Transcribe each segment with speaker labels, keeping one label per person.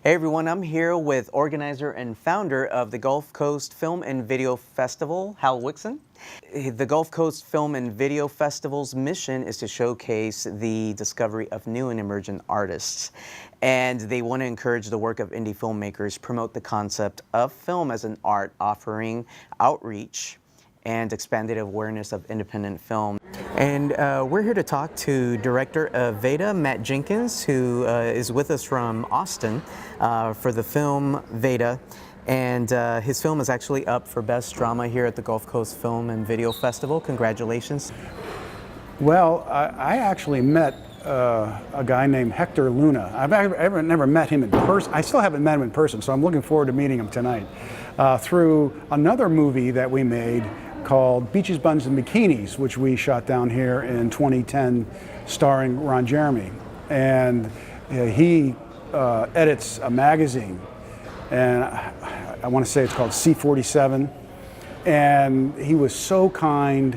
Speaker 1: Hey everyone, I'm here with organizer and founder of the Gulf Coast Film and Video Festival, Hal Wixon. The Gulf Coast Film and Video Festival's mission is to showcase the discovery of new and emergent artists. And they want to encourage the work of indie filmmakers, promote the concept of film as an art, offering outreach and expanded awareness of independent film. And we're here to talk to director of VEDA, Matt Jenkins, who is with us from Austin for the film VEDA. And his film is actually up for Best Drama here at the Gulf Coast Film and Video Festival. Congratulations.
Speaker 2: Well, I actually met a guy named Hector Luna. I've never met him in person. I still haven't met him in person, so I'm looking forward to meeting him tonight. Through another movie that we made called Beaches, Buns, and Bikinis, which we shot down here in 2010, starring Ron Jeremy. And he edits a magazine, and I want to say it's called C47. And he was so kind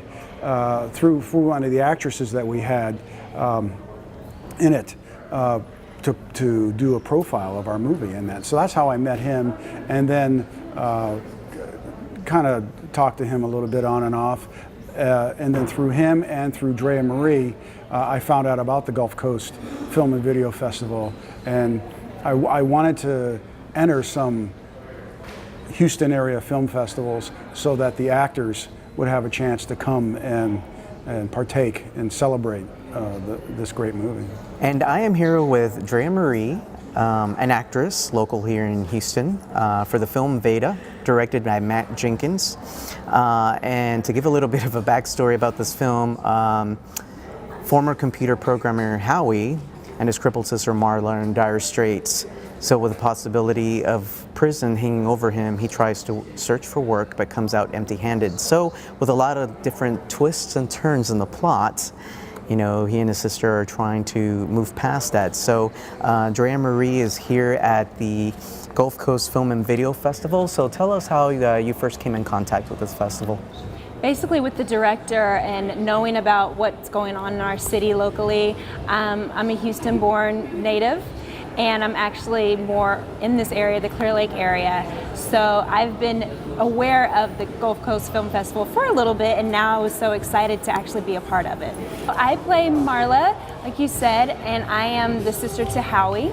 Speaker 2: through one of the actresses that we had in it to do a profile of our movie in that. So that's how I met him, and then kind of talked to him a little bit on and off, and then through him and through Drea Marie, I found out about the Gulf Coast Film and Video Festival, and I wanted to enter some Houston area film festivals so that the actors would have a chance to come and partake and celebrate this great movie.
Speaker 1: And I am here with Drea Marie, an actress local here in Houston, for the film VEDA, directed by Matt Jenkins. And to give a little bit of a backstory about this film, former computer programmer Howie and his crippled sister Marla are in dire straits. So with the possibility of prison hanging over him, he tries to search for work but comes out empty-handed. So with a lot of different twists and turns in the plot, you know, he and his sister are trying to move past that. So Drea Marie is here at the Gulf Coast Film and Video Festival. So tell us how you first came in contact with this festival.
Speaker 3: Basically with the director and knowing about what's going on in our city locally. I'm a Houston-born native, and I'm actually more in this area, the Clear Lake area. So I've been aware of the Gulf Coast Film Festival for a little bit, and now I was so excited to actually be a part of it. I play Marla, like you said, and I am the sister to Howie,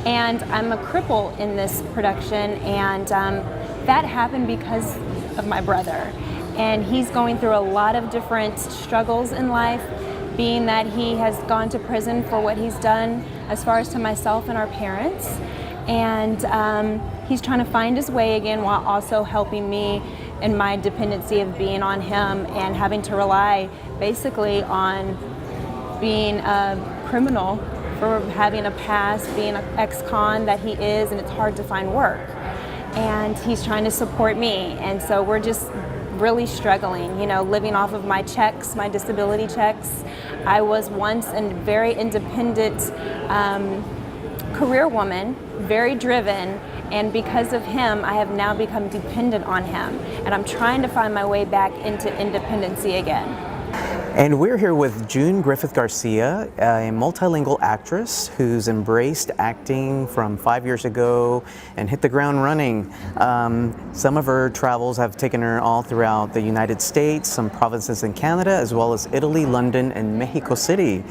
Speaker 3: and I'm a cripple in this production, and that happened because of my brother. And he's going through a lot of different struggles in life, being that he has gone to prison for what he's done as far as to myself and our parents. And he's trying to find his way again while also helping me in my dependency of being on him and having to rely basically on being a criminal for having a past, being an ex-con that he is, and it's hard to find work. And he's trying to support me, and so we're just really struggling, you know, living off of my checks, my disability checks. I was once a very independent career woman, very driven, and because of him, I have now become dependent on him, and I'm trying to find my way back into independency again.
Speaker 1: And we're here with June Griffith Garcia, a multilingual actress who's embraced acting from 5 years ago and hit the ground running. Some of her travels have taken her all throughout the United States, some provinces in Canada, as well as Italy, London, and Mexico City.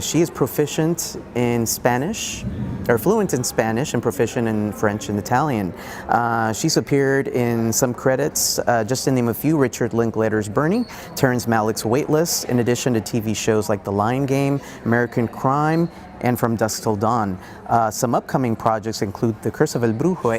Speaker 1: She is proficient in Spanish, or fluent in Spanish, and proficient in French and Italian. She's appeared in some credits, just to name a few: Richard Linklater's Burning, Terrence Malick's Waitlist, in addition to TV shows like The Lion Game, American Crime, and From Dusk Till Dawn. Some upcoming projects include The Curse of El Brujo,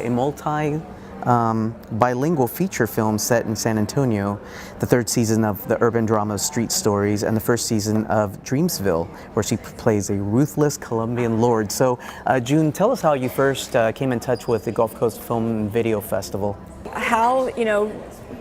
Speaker 1: a bilingual feature film set in San Antonio, the third season of the urban drama Street Stories, and the first season of Dreamsville, where she plays a ruthless Colombian lord. So June, tell us how you first came in touch with the Gulf Coast Film and Video Festival.
Speaker 4: Hal,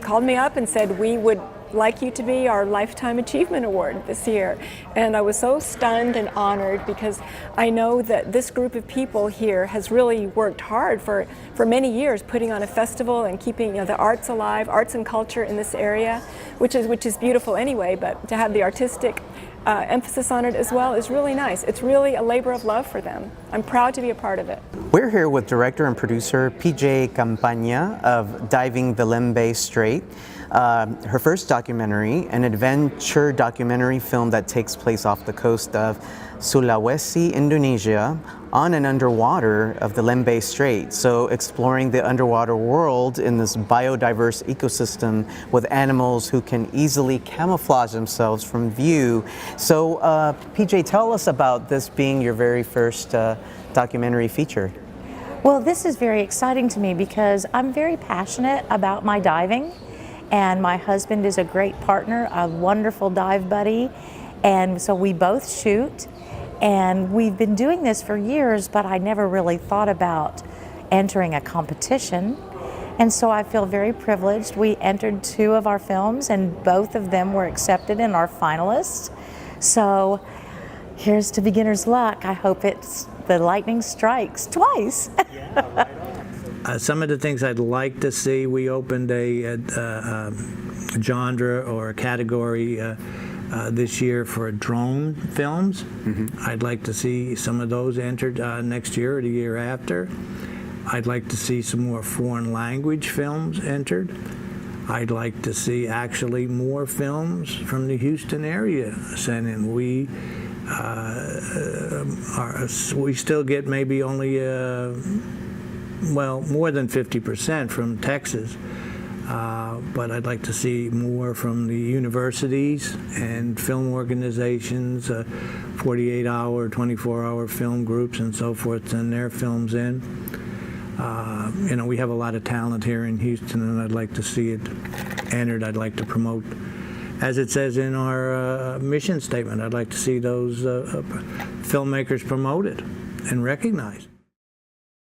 Speaker 4: called me up and said we would like you to be our Lifetime Achievement Award this year. And I was so stunned and honored because I know that this group of people here has really worked hard for many years putting on a festival and keeping the arts alive, arts and culture in this area, which is beautiful anyway, but to have the artistic emphasis on it as well is really nice. It's really a labor of love for them. I'm proud to be a part of it.
Speaker 1: We're here with director and producer PJ Campaña of Diving the Lembeh Strait. Her first documentary, an adventure documentary film that takes place off the coast of Sulawesi, Indonesia, on and underwater of the Lembeh Strait. So exploring the underwater world in this biodiverse ecosystem with animals who can easily camouflage themselves from view. So PJ, tell us about this being your very first documentary feature.
Speaker 5: Well, this is very exciting to me because I'm very passionate about my diving, and my husband is a great partner, a wonderful dive buddy, and so we both shoot. And we've been doing this for years, but I never really thought about entering a competition. And so I feel very privileged. We entered 2 of our films, and both of them were accepted and are finalists. So here's to beginner's luck. I hope the lightning strikes twice.
Speaker 6: Some of the things I'd like to see, we opened a genre or a category this year for drone films. I'd like to see some of those entered next year or the year after. I'd like to see some more foreign language films entered. I'd like to see actually more films from the Houston area sent in. We still get maybe only more than 50% from Texas. But I'd like to see more from the universities and film organizations, 48-hour, 24-hour film groups and so forth, send their films in. We have a lot of talent here in Houston, and I'd like to see it entered. I'd like to promote, as it says in our mission statement, I'd like to see those filmmakers promoted and recognized.